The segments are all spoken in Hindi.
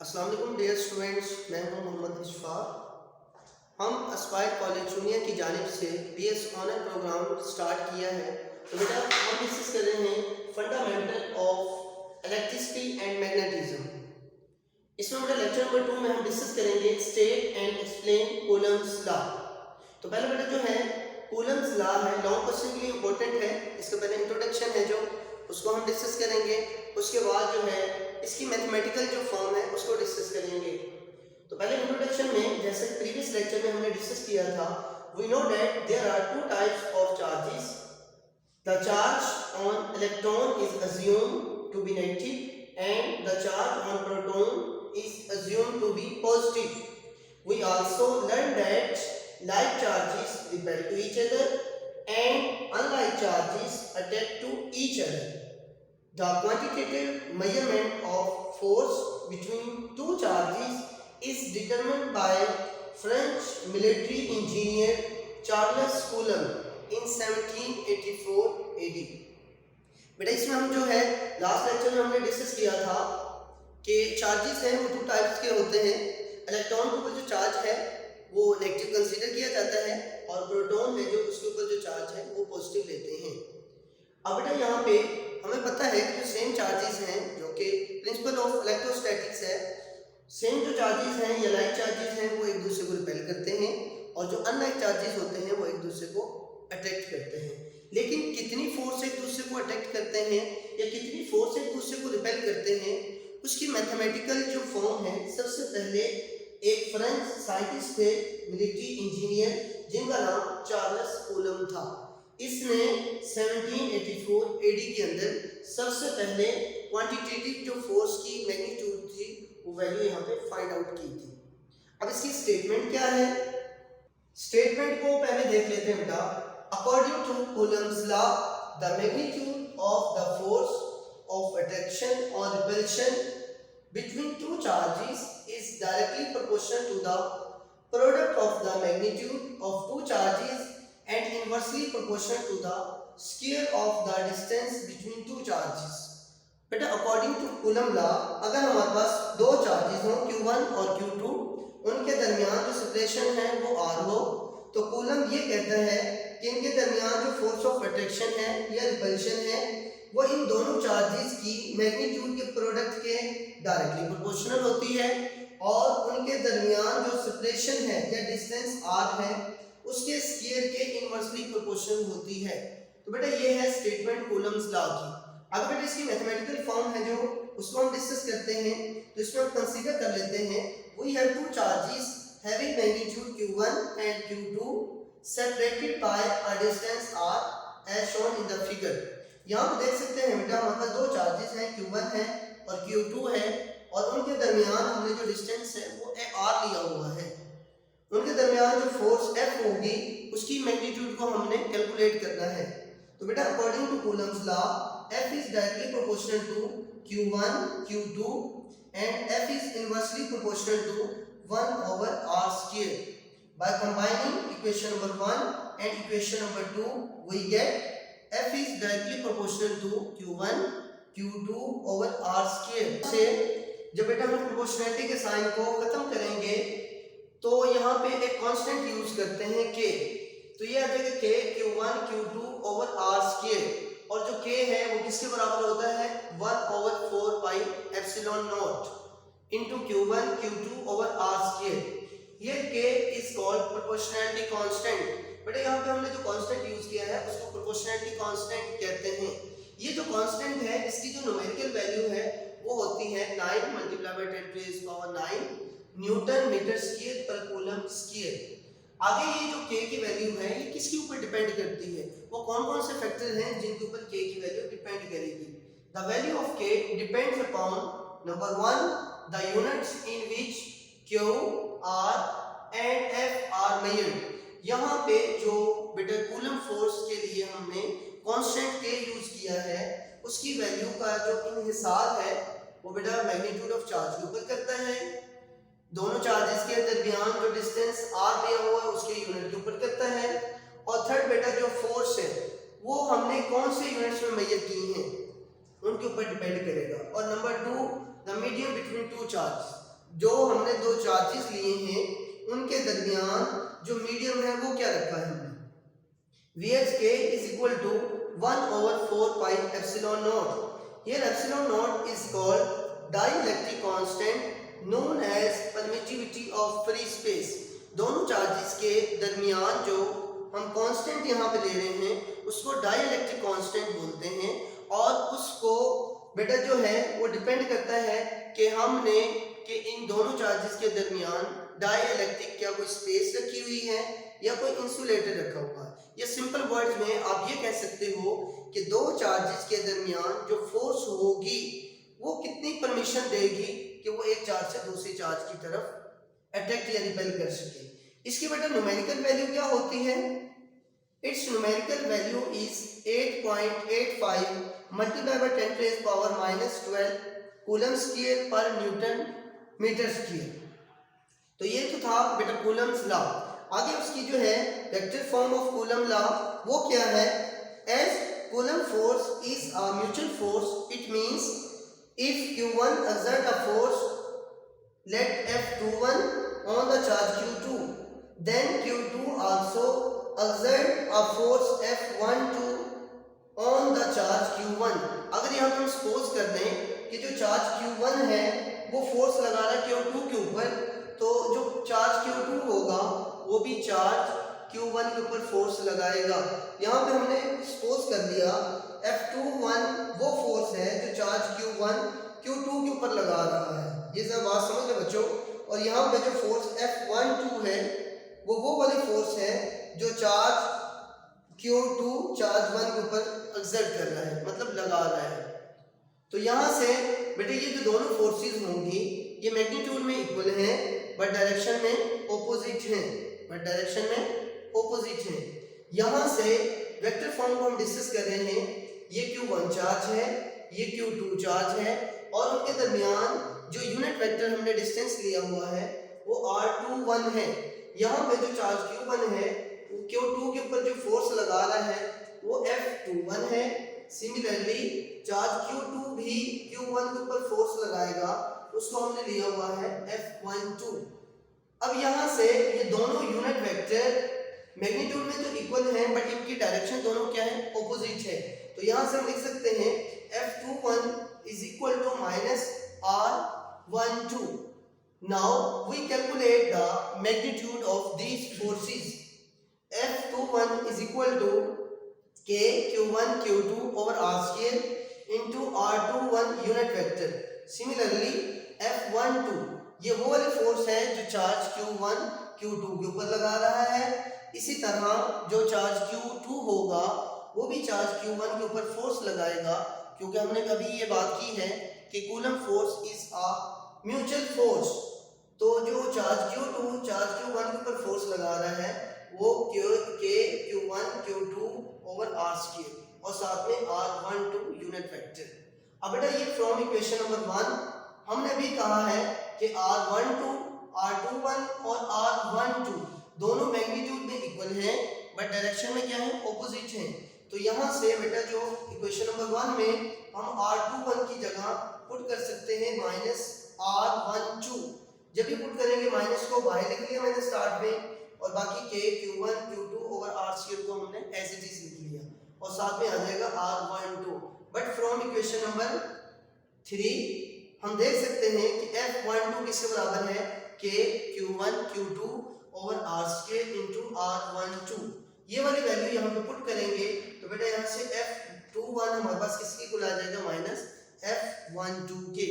अस्सलाम वालेकुम डियर स्टूडेंट्स, मैं हूं मोहम्मद इशफाक। हम एस्पायर कॉलेज चुनिया की जानिब से BS ऑनर प्रोग्राम स्टार्ट किया है। तो बेटा हम डिस्कस कर रहे हैं fundamental of electricity and magnetism. इसमें बेटा लेक्चर नंबर 2 में हम डिस्कस करेंगे state and explain Coulomb's law. तो पहले बेटा जो है कूलम्स लॉ है, लॉन्ग क्वेश्चन के लिए इंपॉर्टेंट है। इसके पहले इंट्रोडक्शन है जो उसको हम डिस्कस करेंगे। उसके बाद जो है इसकी मैथमेटिकल जो फॉर्म है उसको डिस्कस करेंगे। तो पहले इंट्रोडक्शन में जैसे प्रीवियस लेक्चर में हमने डिस्कस किया था, we know that there are two types of charges. The charge on electron is assumed to be negative and the charge on proton is assumed to be positive. We also learned that like charges repel to each other and unlike charges attract to each other. The quantitative measurement of force between two charges is determined by French military engineer Charles Coulomb in 1784 AD. बेटा इसमें हम जो है लास्ट लेक्चर में हमने डिस्कस किया था कि चार्जेस हैं वो टू टाइप्स के होते हैं। इलेक्ट्रॉन के ऊपर जो चार्ज है वो नेगेटिव कंसीडर किया जाता है और प्रोटॉन में जो उसके ऊपर जो चार्ज है वो पॉजिटिव लेते हैं। अब बेटा यहाँ पे हमें पता है कि जो सेम चार्जेस हैं, जो कि प्रिंसिपल ऑफ इलेक्ट्रोस्टैटिक्स है, सेम जो चार्जेस हैं या लाइक चार्जेस हैं वो एक दूसरे को रिपेल करते हैं और जो अनलाइक चार्जेस होते हैं वो एक दूसरे को अट्रैक्ट करते हैं। लेकिन कितनी फोर्स एक दूसरे को अट्रैक्ट करते हैं या कितनी फोर्स एक दूसरे को रिपेल करते हैं, उसकी मैथमेटिकल जो फॉर्म है, सबसे पहले एक फ्रेंच साइंटिस्ट थे, मिलिट्री इंजीनियर, जिनका नाम चार्ल्स कूलम था। इसने 1784 एडी के अंदर सबसे पहले क्वांटिटेटिव जो फोर्स की मैग्नीट्यूड थी वो वैल्यू यहाँ पे फाइंड आउट की थी। अब इसकी स्टेटमेंट क्या है, स्टेटमेंट को पहले देख लेते हैं बेटा। According to Coulomb's law the magnitude of the force of attraction or repulsion between two charges is directly proportional to the product of the magnitude of two charges and inversely proportional to the square of the distance between two charges. बेटा अकॉर्डिंग टू कूलम लॉ अगर हमारे पास दो चार्जेस हों Q1 और Q2, उनके दरमियान जो सेपरेशन है वो R हो, तो कूलम ये कहता है कि इनके दरमियान जो फोर्स ऑफ अट्रैक्शन है या रिपल्शन है वो इन दोनों चार्जेस की मैग्नीट्यूड के प्रोडक्ट के डायरेक्टली प्रोपोर्शनल होती है और उनके दरमियान जो सेपरेशन है या डिस्टेंस r है उसके स्क्वायर के इनवर्सली प्रोपोर्शनल होती है। तो बेटा ये है स्टेटमेंट कूलम्स लॉ की। अगर बेटा इसकी मैथमेटिकल फॉर्म है जो उसको हम डिस्कस करते हैं, तो इसमें हम कंसीडर कर लेते हैं we have two charges having magnitude Q1 and Q2 separated by a distance r as shown in the figure. यहाँ पे देख सकते हैं बेटा हमारे पास दो चार्जेस हैं, Q1 है और Q2 है, और उनके दरमियान हमने जो डिस्टेंस है वो r लिया हुआ है। उनके दरमियान जो फोर्स F होगी उसकी मैग्नीट्यूड को हमने कैलकुलेट करना है। तो बेटा according to Coulomb's law F is directly proportional to Q1 Q2 and F is inversely proportional to 1 over r square. By combining equation number 1 and equation number 2 we get F is directly proportional to Q1 Q2 over R square। से जब बेटा हम प्रोपोर्शनलिटी के साइन को खत्म करेंगे तो यहाँ पे एक कांस्टेंट यूज करते हैं K। तो ये आ जाएगा K Q1 Q2 over R square, और जो K है वो किसके बराबर होता है 1 over 4 pi epsilon naught into Q1 Q2 over R square। ये K is called proportionality constant। बेटा यहाँ पे हमने जो कांस्टेंट यूज किया है उसको प्रोपोर्शनलिटी कांस्टेंट कहते हैं। ये जो कांस्टेंट है इसकी जो न्यूमेरिकल वैल्यू है वो होती है 9 × 10⁻⁹ न्यूटन मीटर स्क्वायर पर कूलम स्क्वायर। आगे ये जो K की वैल्यू है ये किसके ऊपर डिपेंड करती है, वो कौन कौन से फैक्टर हैं जिनके ऊपर K की वैल्यू डिपेंड करेगी। The value of K depends upon number 1 the units in which Q R and F are measured. यहाँ पे जो बेटा कूलम फोर्स के लिए हमने कांस्टेंट K यूज किया है उसकी वैल्यू का जो इन्हिसार है वो बेटा मैग्नीट्यूड ऑफ चार्ज के ऊपर करता है। दोनों चार्जेस के दरमियान जो डिस्टेंस r दिया हुआ है उसके यूनिट के ऊपर करता है। और थर्ड बेटा जो फोर्स है वो हमने कौन से यूनिट्स में मेजर की हैं उनके ऊपर डिपेंड करेगा। और number 2 the medium between two charge, जो हमने दो चार्जेस लिए हैं उनके दरमियान जो मीडियम है वो क्या रखा है हमने, VHK is equal to 1/4 pi epsilon naught. Here epsilon naught is called dielectric constant known as permittivity of free space. दोनों चार्जेस के दरमियान जो हम कांस्टेंट यहाँ पे ले रहे हैं उसको डाइलेक्ट्रिक कांस्टेंट बोलते हैं, और उसको बेटा जो है वो डिपेंड करता है कि हमने कि इन दोनों चार्जेस के दरमियान डाइलेक्ट्रिक क्या कोई स्पेस रखी हुई है या कोई इंसुलेटर रखा हुआ है। या सिंपल वर्ड्स में आप ये कह सकते हो कि दो चार्जेस के दरमियान जो फोर्स होगी वो कितनी परमिशन देगी कि वो एक चार्ज से दूसरे चार्ज की तरफ अट्रैक्ट या रिपेल कर सके। इसकी बेटा न्यूमेरिकल वैल्यू क्या होती है, it's numerical value is 8.85 multiply by 10⁻⁻12 coulomb square पर न्यूटन मीटर स्क्वायर। तो ये तो था बेटा कूलम्स लॉ। आगे उसकी जो है vector form of Coulomb law वो क्या है, as Coulomb force is a mutual force it means if Q1 exert a force let F21 on the charge Q2 then Q2 also exert a force F12 on the charge Q1। अगर यहाँ हम सपोज कर दें कि जो चार्ज Q1 है वो फोर्स लगा रहा है Q2 के ऊपर, तो जो चार्ज Q2 होगा वो भी चार्ज Q1 के ऊपर फोर्स लगाएगा। यहाँ पे हमने सपोज कर दिया F21 वो फोर्स है जो चार्ज Q1 Q2 के ऊपर लगा रहा है, ये सब बात समझ लो बच्चों। और यहाँ पे जो फोर्स F12 है वो वाली फोर्स है जो चार्ज Q2 चार्ज 1 के ऊपर एक्सर्ट कर रहा है, मतलब लगा रहा है। तो यहाँ से बेटे ये जो दोनों फोर्सेस होंगी ये मैग्नीट्यूड में इक्वल हैं बट डायरेक्शन में ऑपोजिट हैं, यहाँ से वेक्टर फॉर्म को हम डिस्कस कर रहे हैं, ये Q1 चार्ज है, ये Q2 चार्ज है, और उनके दरमियान जो यूनिट वेक्टर हमने डिस्टेंस लिया हुआ है वो R21 है। यहाँ पे जो चार्ज Q1 है Q2 के ऊपर जो फोर्स लगा रहा है वो F21 है। सिमिलरली चार्ज Q2 भी Q1 के ऊपर फोर्स लगाएगा, उसको हमने लिया हुआ है F12। अब यहाँ से ये दोनों यूनिट वेक्टर मैग्नीट्यूड में तो इक्वल हैं बट इनकी डायरेक्शन दोनों क्या है, ऑपोजिट है। तो यहाँ से हम लिख सकते हैं F21 is equal to minus R12। Now we calculate the magnitude of these forces। F21 is equal to K Q1 Q2 over R square into R21 unit vector। Similarly F12 ये वो वाली फोर्स है जो चार्ज Q1 Q2 के ऊपर लगा रहा है, इसी तरह जो चार्ज Q2 होगा वो भी चार्ज Q1 के ऊपर फोर्स लगाएगा, क्योंकि हमने कभी ये बात की है कि coulomb force is a mutual force. तो जो चार्ज Q2 चार्ज Q1 के ऊपर फोर्स लगा रहा है वो K Q1 Q2 over R square और साथ में R12 यूनिट वेक्टर। अब बेटा ये फ्रॉम इक्वेशन नंबर 1 हमने भी कहा है कि R12 R21 और R12 दोनों मैग्नीट्यूड में इक्वल हैं बट डायरेक्शन में क्या है, ऑपोजिट हैं। तो यहाँ से बेटा जो इक्वेशन नंबर 1 में हम R21 की जगह पुट कर सकते हैं माइनस R12। जब भी पुट करेंगे माइनस को बाहर लिख लिया मैंने स्टार्ट में, और बाकी K Q1 Q2 over R square को हमने एज इट इज लिख लिया और साथ में आ जाएगा R12। But from equation number 3 हम देख सकते हैं कि F12 किसके बराबर है, K Q1 Q2 over R square into R12। ये वाली वैल्यू यहाँ पे पुट करेंगे तो बेटा यहाँ से F21 हमारे पास किसकी इक्वल आ जाएगा, माइनस F12 के।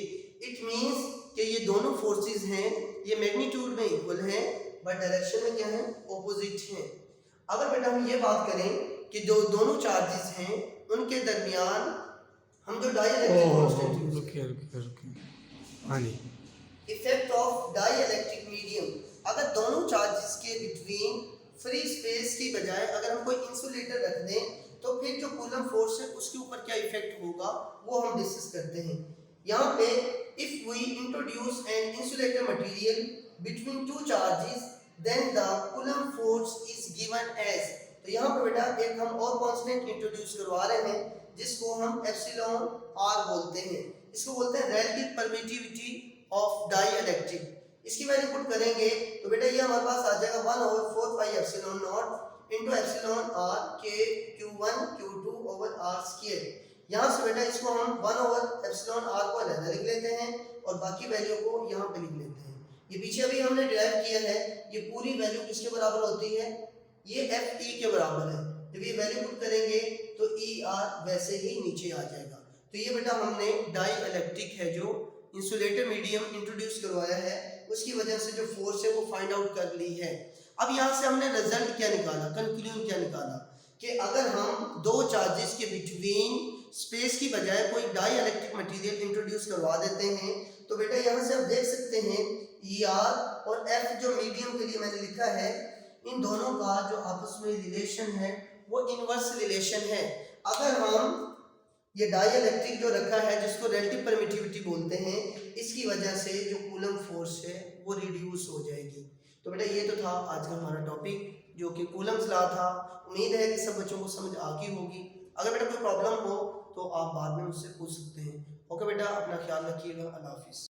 इट मींस कि ये दोनों फोर्सेस हैं ये मैग्नीट्यूड में इक्वल हैं बट डायरेक्शन में क्या है, ऑपोजिट हैं। अगर बेटा हम ये बात करें कि जो दोनों चार्जेस हैं उनके दरमियान हम जो dielectric constant effect of dielectric medium, अगर दोनों चार्जेस के बिटवीन फ्री स्पेस की बजाय अगर हम कोई इंसुलेटर रख दें तो फिर जो कूलम फोर्स है उसके ऊपर क्या इफेक्ट होगा वो हम डिस्कस करते हैं। यहाँ पे if we introduce an insulator material between two charges then the Coulomb force is given as. तो यहाँ पे बेटा एक हम और कांस्टेंट इंट्रोड्यूस करवा रहे हैं जिसको हम एप्सिलॉन आर बोलते हैं, इसको बोलते हैं रिलेटिव परमिटिविटी ऑफ डाइइलेक्ट्रिक, इसकी वैल्यू पुट करेंगे तो बेटा ये हमारे पास आ जाएगा 1/4 pi epsilon not into epsilon r k q1 q2 over r square. यहाँ से बेटा इसको हम 1 एप्सिलॉन r को अलग लिख लेते हैं और बाकी वैल्यू को यहाँ पे लिख लेते हैं। ये पीछे अभी हमने डिराइव किया है, ये पूरी वैल्यू किसके बराबर होती है, ये Fe के बराबर है। जब ये वैल्यू पुट करेंगे तो Er वैसे ही नीचे आ जाएगा। तो ये बेटा हमने डाइइलेक्ट्रिक है जो इंसुलेटर मीडियम इंट्रोड्यूस करवाया है, उसकी वजह से जो फोर्स है वो फाइंड आउट कर ली है। अब यहाँ से हमने रिजल्ट क्या निकाला, कंक्लूजन क्या निकाला कि अगर हम दो चार्जेस के बिटवीन स्पेस की बजाय कोई डाइइलेक्ट्रिक मटेरियल इंट्रोड्यूस करवा देते हैं तो बेटा यहाँ से आप देख सकते हैं Er और F जो मीडियम के लिए मैंने लिखा है, इन दोनों का जो आपस में रिलेशन है वो इनवर्स रिलेशन है। अगर हम ये डाइइलेक्ट्रिक जो रखा है जिसको रिलेटिव परमिटिविटी बोलते हैं, इसकी वजह से जो कूलम फोर्स है वो रिड्यूस हो जाएगी। तो बेटा ये तो था आज का हमारा टॉपिक जो कि कूलम्स लॉ था। उम्मीद है कि सब बच्चों को समझ आ गई होगी। अगर बेटा कोई प्रॉब्लम हो तो आप बाद में मुझसे पूछ सकते हैं। ओके बेटा, अपना ख्याल रखिएगा। अल्लाह हाफिज़।